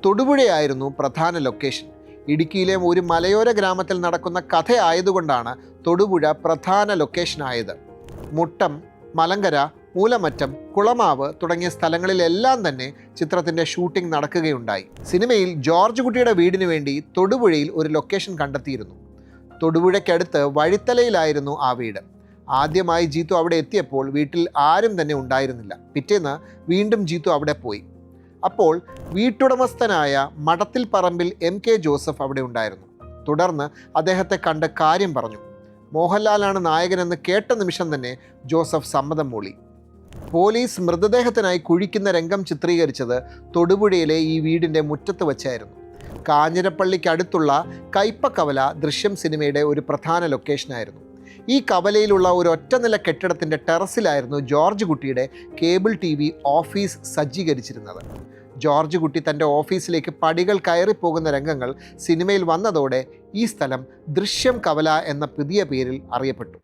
തൊടുപുഴയായിരുന്നു പ്രധാന ലൊക്കേഷൻ. ഇടുക്കിയിലെ ഒരു മലയോര ഗ്രാമത്തിൽ നടക്കുന്ന കഥയായതുകൊണ്ടാണ് തൊടുപുഴ പ്രധാന ലൊക്കേഷനായത്. മുട്ടം, മലങ്കര, മൂലമറ്റം, കുളമാവ് തുടങ്ങിയ സ്ഥലങ്ങളിലെല്ലാം തന്നെ ചിത്രത്തിൻ്റെ ഷൂട്ടിംഗ് നടക്കുകയുണ്ടായി. സിനിമയിൽ ജോർജ് കുട്ടിയുടെ വീടിനു വേണ്ടി തൊടുപുഴയിൽ ഒരു ലൊക്കേഷൻ കണ്ടെത്തിയിരുന്നു. തൊടുപുഴയ്ക്കടുത്ത് വഴിത്തലയിലായിരുന്നു ആ വീട്. ആദ്യമായി ജീത്തു അവിടെ എത്തിയപ്പോൾ വീട്ടിൽ ആരും തന്നെ ഉണ്ടായിരുന്നില്ല. പിറ്റേന്ന് വീണ്ടും ജീത്തു അവിടെ പോയി. അപ്പോൾ വീട്ടുടമസ്ഥനായ മഠത്തിൽ പറമ്പിൽ MK ജോസഫ് അവിടെ ഉണ്ടായിരുന്നു. തുടർന്ന് അദ്ദേഹത്തെ കണ്ട് കാര്യം പറഞ്ഞു. മോഹൻലാലാണ് നായകനെന്ന് കേട്ട നിമിഷം തന്നെ ജോസഫ് സമ്മതം മൂളി. പോലീസ് മൃതദേഹത്തിനായി കുഴിക്കുന്ന രംഗം ചിത്രീകരിച്ചത് തൊടുപുഴയിലെ ഈ വീടിൻ്റെ മുറ്റത്ത് വച്ചായിരുന്നു. കാഞ്ഞിരപ്പള്ളിക്കടുത്തുള്ള കയ്പക്കവല ദൃശ്യം സിനിമയുടെ ഒരു പ്രധാന ലൊക്കേഷനായിരുന്നു. ഈ കവലയിലുള്ള ഒരു ഒറ്റനില കെട്ടിടത്തിൻ്റെ ടെറസിലായിരുന്നു ജോർജ് കുട്ടിയുടെ കേബിൾ TV ഓഫീസ് സജ്ജീകരിച്ചിരുന്നത്. ജോർജ് കുട്ടി തൻ്റെ ഓഫീസിലേക്ക് പടികൾ കയറിപ്പോകുന്ന രംഗങ്ങൾ സിനിമയിൽ വന്നതോടെ ഈ സ്ഥലം ദൃശ്യം കവല എന്ന പുതിയ പേരിൽ അറിയപ്പെട്ടു.